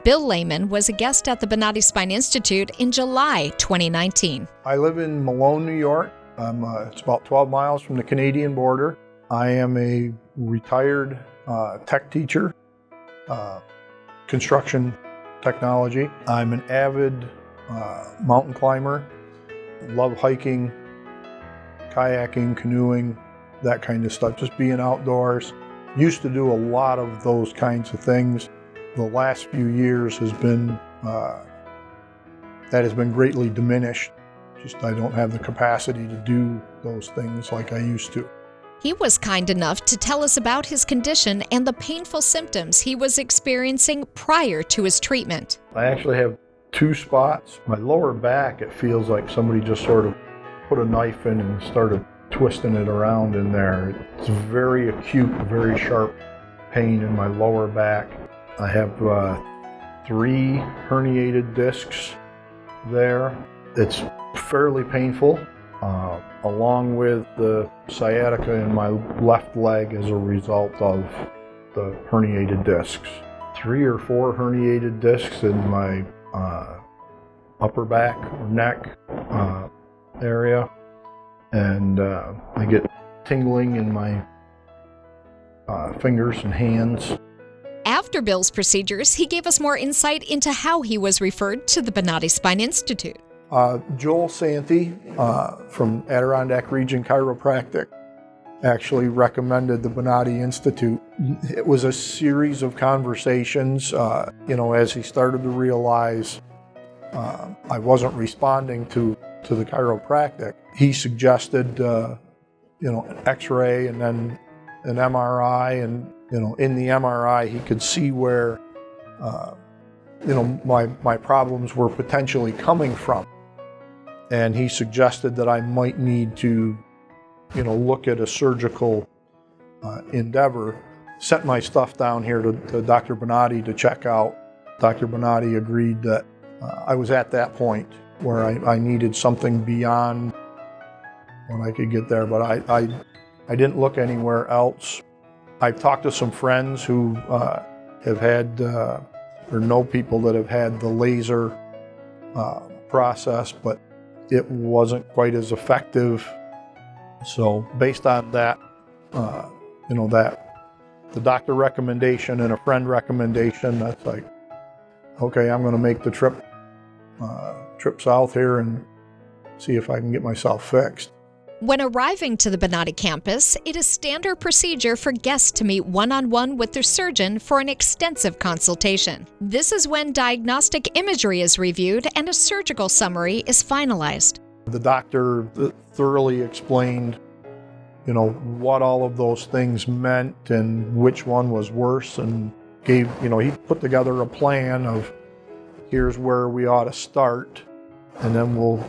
Bill Laymon was a guest at the Bonati Spine Institute in July 2019. I live in Malone, New York. It's about 12 miles from the Canadian border. I am a retired tech teacher, construction technology. I'm an avid mountain climber, love hiking, kayaking, canoeing, that kind of stuff, just being outdoors. Used to do a lot of those kinds of things. The last few years has been, that has been greatly diminished. Just I don't have the capacity to do those things like I used to. He was kind enough to tell us about his condition and the painful symptoms he was experiencing prior to his treatment. I actually have two spots. My lower back, it feels like somebody just sort of put a knife in and started twisting it around in there. It's very acute, very sharp pain in my lower back. I have 3 herniated discs there. It's fairly painful, along with the sciatica in my left leg as a result of the herniated discs. 3 or 4 herniated discs in my upper back or neck area, and I get tingling in my fingers and hands. After Bill's procedures, he gave us more insight into how he was referred to the Bonati Spine Institute. Joel Santee from Adirondack Region Chiropractic actually recommended the Bonati Institute. It was a series of conversations, as he started to realize I wasn't responding to the chiropractic. He suggested, an X-ray and then an MRI, and in the MRI he could see where my problems were potentially coming from. And he suggested that I might need to, look at a surgical endeavor. Sent my stuff down here to Dr. Bonati to check out. Dr. Bonati agreed that I was at that point where I needed something beyond when I could get there, but I didn't look anywhere else. I've talked to some friends who have had, or know people that have had the laser process, but it wasn't quite as effective. So based on that, the doctor recommendation and a friend recommendation, that's like, okay, I'm going to make the trip south here and see if I can get myself fixed. When arriving to the Bonati campus, it is standard procedure for guests to meet one-on-one with their surgeon for an extensive consultation. This is when diagnostic imagery is reviewed and a surgical summary is finalized. The doctor thoroughly explained, what all of those things meant and which one was worse, and gave, he put together a plan of here's where we ought to start, and then we'll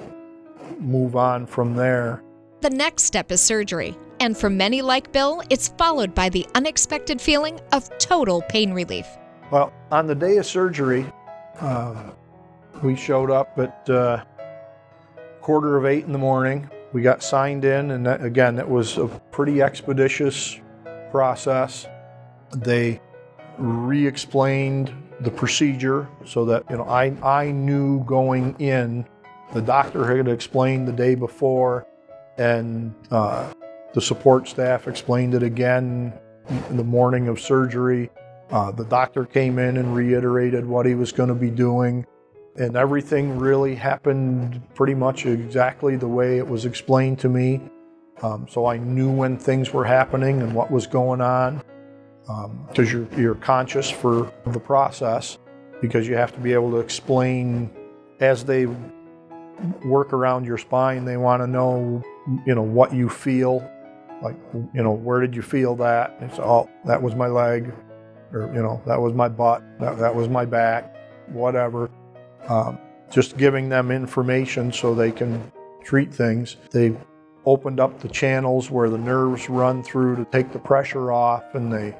move on from there. The next step is surgery, and for many like Bill, it's followed by the unexpected feeling of total pain relief. Well, on the day of surgery, we showed up at 7:45 in the morning. We got signed in, and it was a pretty expeditious process. They re-explained the procedure so that I knew going in. The doctor had explained the day before, and the support staff explained it again in the morning of surgery. The doctor came in and reiterated what he was going to be doing, and everything really happened pretty much exactly the way it was explained to me. So I knew when things were happening and what was going on, because you're conscious for the process, because you have to be able to explain as they work around your spine. They want to know what you feel, like, where did you feel that? It's that was my leg, or, that was my butt, that was my back, whatever. Just giving them information so they can treat things. They opened up the channels where the nerves run through to take the pressure off, and they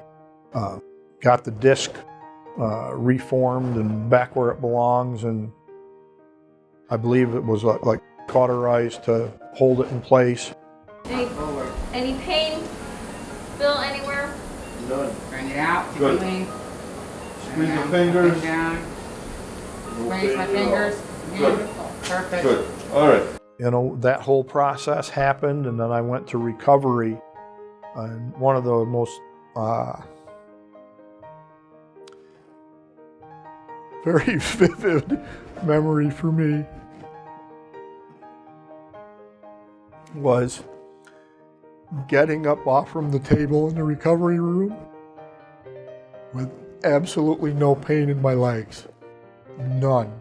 got the disc reformed and back where it belongs, and I believe it was like cauterized to hold it in place. Any pain? Bill, anywhere? Good. Bring it out. Good. Keep moving. Squeeze the fingers. Down. Raise my fingers. Beautiful. Perfect. Good. All right. You know, that whole process happened, and then I went to recovery. And one of the most very vivid memory for me was getting up off from the table in the recovery room with absolutely no pain in my legs. None.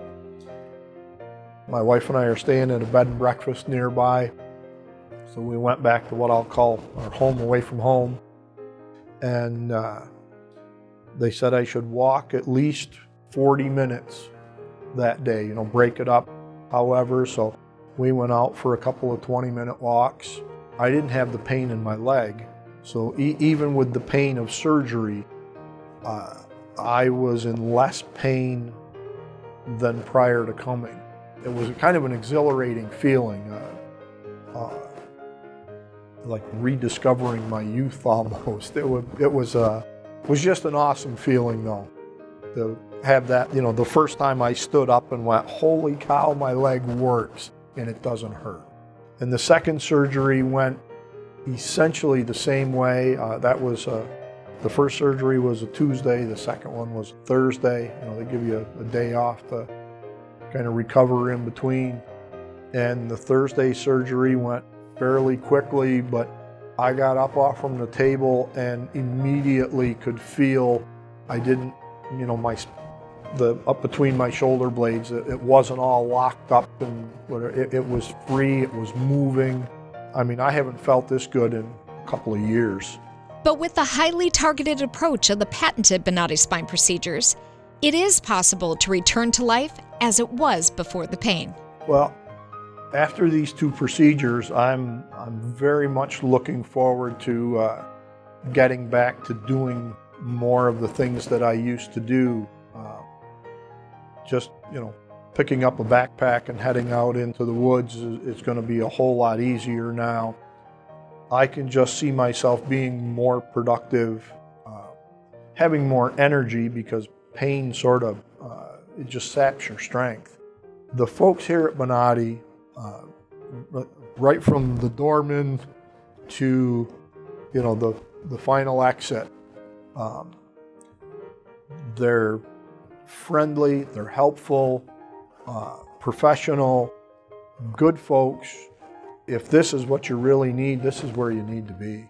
My wife and I are staying at a bed and breakfast nearby, so we went back to what I'll call our home away from home, and they said I should walk at least 40 minutes that day, you know, break it up however, so we went out for a couple of 20-minute walks. I didn't have the pain in my leg, so even with the pain of surgery, I was in less pain than prior to coming. It was kind of an exhilarating feeling, like rediscovering my youth almost. It was just an awesome feeling though, to have that, you know, the first time I stood up and went, holy cow, my leg works and it doesn't hurt. And the second surgery went essentially the same way. That was, the first surgery was a Tuesday, the second one was a Thursday. You know, they give you a day off to kind of recover in between. And the Thursday surgery went fairly quickly, but I got up off from the table and immediately could feel I didn't, you know, the up between my shoulder blades, it wasn't all locked up and it was free, it was moving. I mean, I haven't felt this good in a couple of years. But with the highly targeted approach of the patented Bonati spine procedures, it is possible to return to life as it was before the pain. Well, after these two procedures, I'm very much looking forward to getting back to doing more of the things that I used to do. Just, you know, picking up a backpack and heading out into the woods is going to be a whole lot easier now. I can just see myself being more productive, having more energy, because pain sort of, it just saps your strength. The folks here at Bonati, right from the doorman to, you know, the final exit, they're friendly, they're helpful, professional, good folks. If this is what you really need, this is where you need to be.